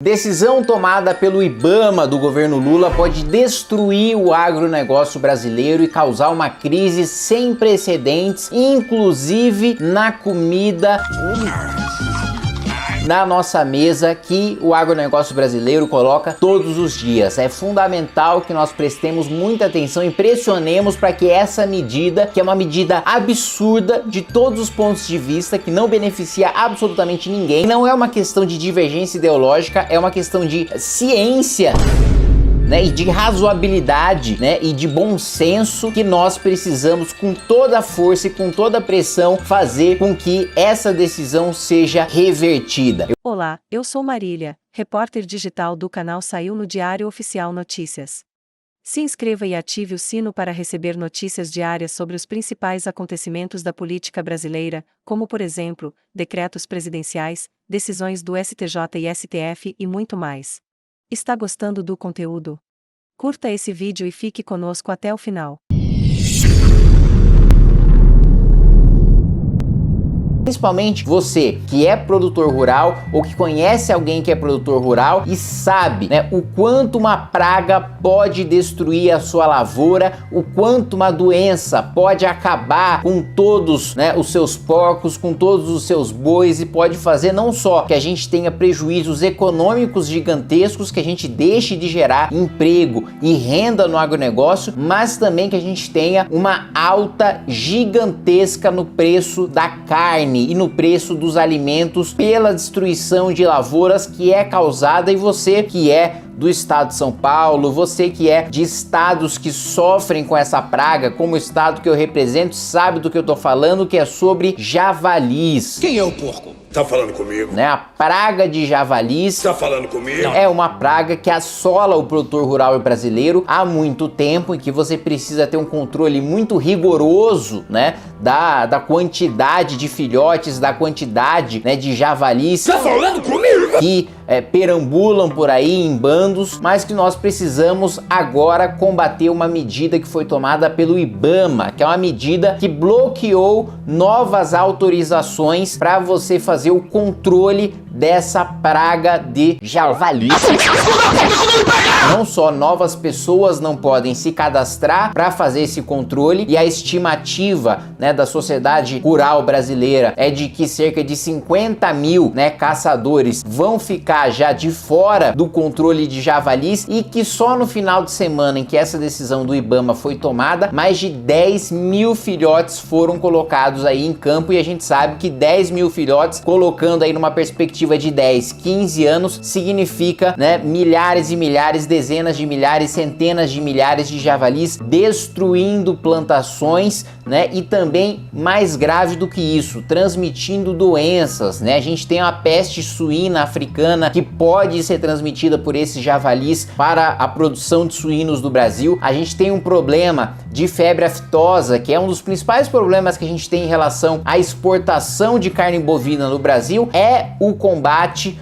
Decisão tomada pelo IBAMA do governo Lula pode destruir o agronegócio brasileiro e causar uma crise sem precedentes, inclusive na comida na nossa mesa que o agronegócio brasileiro coloca todos os dias. É fundamental que nós prestemos muita atenção e pressionemos para que essa medida, que é uma medida absurda de todos os pontos de vista, que não beneficia absolutamente ninguém, não é uma questão de divergência ideológica, é uma questão de ciência, e de razoabilidade, e de bom senso, que nós precisamos com toda a força e com toda a pressão fazer com que essa decisão seja revertida. Olá, eu sou Marília, repórter digital do canal Saiu no Diário Oficial Notícias. Se inscreva e ative o sino para receber notícias diárias sobre os principais acontecimentos da política brasileira, como por exemplo, decretos presidenciais, decisões do STJ e STF e muito mais. Está gostando do conteúdo? Curta esse vídeo e fique conosco até o final. Principalmente você que é produtor rural ou que conhece alguém que é produtor rural e sabe, o quanto uma praga pode destruir a sua lavoura, o quanto uma doença pode acabar com todos, os seus porcos, com todos os seus bois, e pode fazer não só que a gente tenha prejuízos econômicos gigantescos, que a gente deixe de gerar emprego e renda no agronegócio, mas também que a gente tenha uma alta gigantesca no preço da carne e no preço dos alimentos pela destruição de lavouras que é causada. E você que é do estado de São Paulo, você que é de estados que sofrem com essa praga, como o estado que eu represento, sabe do que eu tô falando, que é sobre javalis. Quem é o porco? Tá falando comigo? A praga de javalis. Tá falando comigo? É uma praga que assola o produtor rural brasileiro há muito tempo, e que você precisa ter um controle muito rigoroso, da quantidade de filhotes, da quantidade, de javalis. Tá falando comigo? Que perambulam por aí em bandos, mas que nós precisamos agora combater uma medida que foi tomada pelo IBAMA, que é uma medida que bloqueou novas autorizações para você fazer o controle dessa praga de javali. Não só novas pessoas não podem se cadastrar para fazer esse controle, e a estimativa, da sociedade rural brasileira é de que cerca de 50 mil, caçadores vão ficar já de fora do controle de javalis, e que só no final de semana em que essa decisão do IBAMA foi tomada, mais de 10 mil filhotes foram colocados aí em campo. E a gente sabe que 10 mil filhotes, colocando aí numa perspectiva de 10, 15 anos, significa, milhares e milhares, dezenas de milhares, centenas de milhares de javalis destruindo plantações, e também, mais grave do que isso, transmitindo doenças, A gente tem a peste suína africana que pode ser transmitida por esses javalis para a produção de suínos do Brasil. A gente tem um problema de febre aftosa, que é um dos principais problemas que a gente tem em relação à exportação de carne bovina no Brasil, é o combate,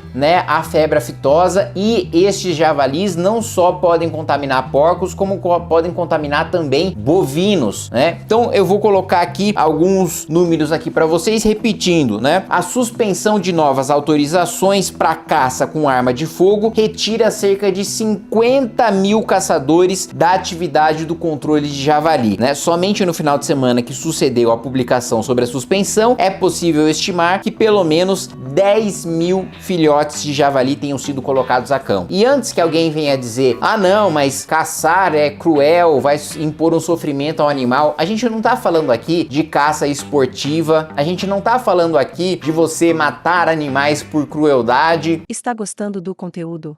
à febre aftosa. E estes javalis não só podem contaminar porcos, como podem contaminar também bovinos, Então eu vou colocar aqui alguns números aqui para vocês, repetindo, A suspensão de novas autorizações para caça com arma de fogo retira cerca de 50 mil caçadores da atividade do controle de javali, Somente no final de semana que sucedeu a publicação sobre a suspensão, é possível estimar que pelo menos 10 mil filhotes de javali tenham sido colocados a cão. E antes que alguém venha dizer, não, mas caçar é cruel, vai impor um sofrimento ao animal, a gente não tá falando aqui de caça esportiva, a gente não tá falando aqui de você matar animais por crueldade. Está gostando do conteúdo?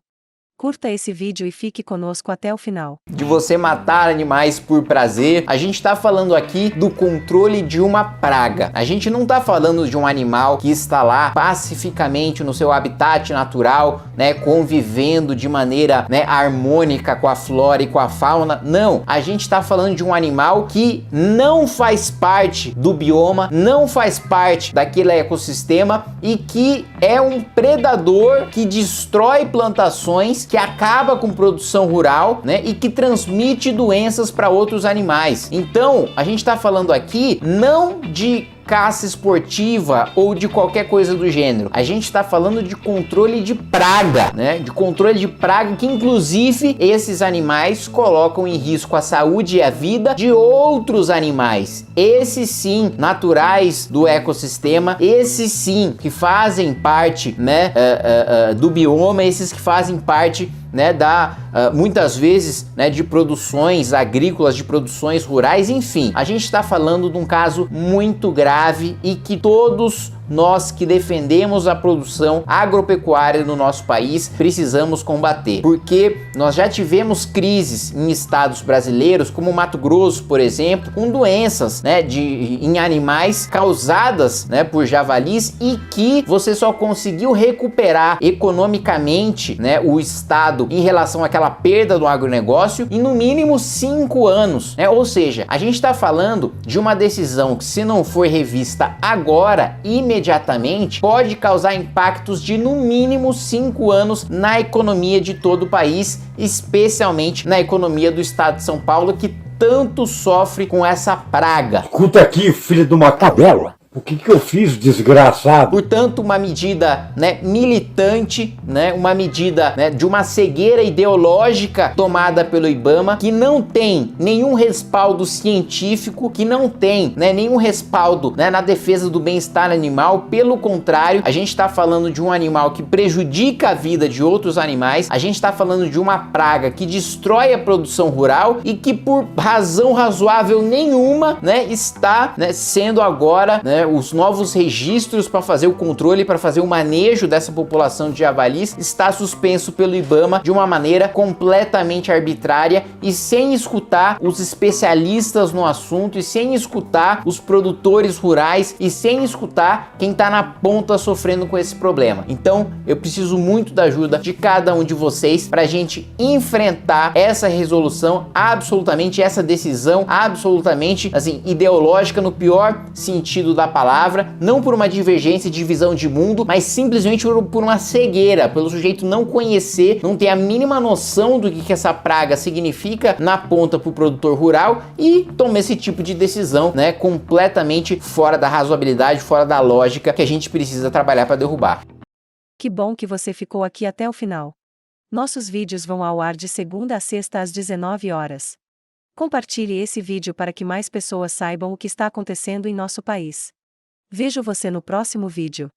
Curta esse vídeo e fique conosco até o final. De você matar animais por prazer. A gente tá falando aqui do controle de uma praga. A gente não tá falando de um animal que está lá pacificamente no seu habitat natural, convivendo de maneira, harmônica com a flora e com a fauna. Não, a gente tá falando de um animal que não faz parte do bioma, não faz parte daquele ecossistema, e que é um predador que destrói plantações, que acaba com produção rural, e que transmite doenças para outros animais. Então, a gente está falando aqui não de caça esportiva ou de qualquer coisa do gênero. A gente está falando de controle de praga, né? De controle de praga que inclusive esses animais colocam em risco a saúde e a vida de outros animais. Esses sim, naturais do ecossistema, esses sim que fazem parte, né, do bioma, esses que fazem parte, né, muitas vezes, né, de produções agrícolas, de produções rurais, enfim. A gente está falando de um caso muito grave e que todos nós que defendemos a produção agropecuária no nosso país precisamos combater, porque nós já tivemos crises em estados brasileiros, como Mato Grosso, por exemplo, com doenças, né, em animais causadas, né, por javalis e que você só conseguiu recuperar economicamente, né, o estado em relação àquela perda do agronegócio em no mínimo 5 anos, né? Ou seja, a gente está falando de uma decisão que, se não for revista agora, imediatamente, pode causar impactos de no mínimo 5 anos na economia de todo o país, especialmente na economia do estado de São Paulo, que tanto sofre com essa praga. Escuta aqui, filho de uma cadela. O que eu fiz, desgraçado? Portanto, uma medida, né, militante, né, uma medida, né, de uma cegueira ideológica tomada pelo IBAMA, que não tem nenhum respaldo científico, que não tem, né, nenhum respaldo, né, na defesa do bem-estar animal. Pelo contrário, a gente está falando de um animal que prejudica a vida de outros animais, a gente está falando de uma praga que destrói a produção rural e que, por razão razoável nenhuma, né, está, né, sendo agora, né, os novos registros para fazer o controle, para fazer o manejo dessa população de javalis, está suspenso pelo IBAMA de uma maneira completamente arbitrária e sem escutar os especialistas no assunto, e sem escutar os produtores rurais, e sem escutar quem está na ponta sofrendo com esse problema. Então, eu preciso muito da ajuda de cada um de vocês para a gente enfrentar essa resolução, absolutamente, essa decisão absolutamente, assim, ideológica no pior sentido da palavra, não por uma divergência de visão de mundo, mas simplesmente por uma cegueira, pelo sujeito não conhecer, não ter a mínima noção do que essa praga significa na ponta para o produtor rural e toma esse tipo de decisão, né, completamente fora da razoabilidade, fora da lógica que a gente precisa trabalhar para derrubar. Que bom que você ficou aqui até o final. Nossos vídeos vão ao ar de segunda a sexta às 19 horas. Compartilhe esse vídeo para que mais pessoas saibam o que está acontecendo em nosso país. Vejo você no próximo vídeo.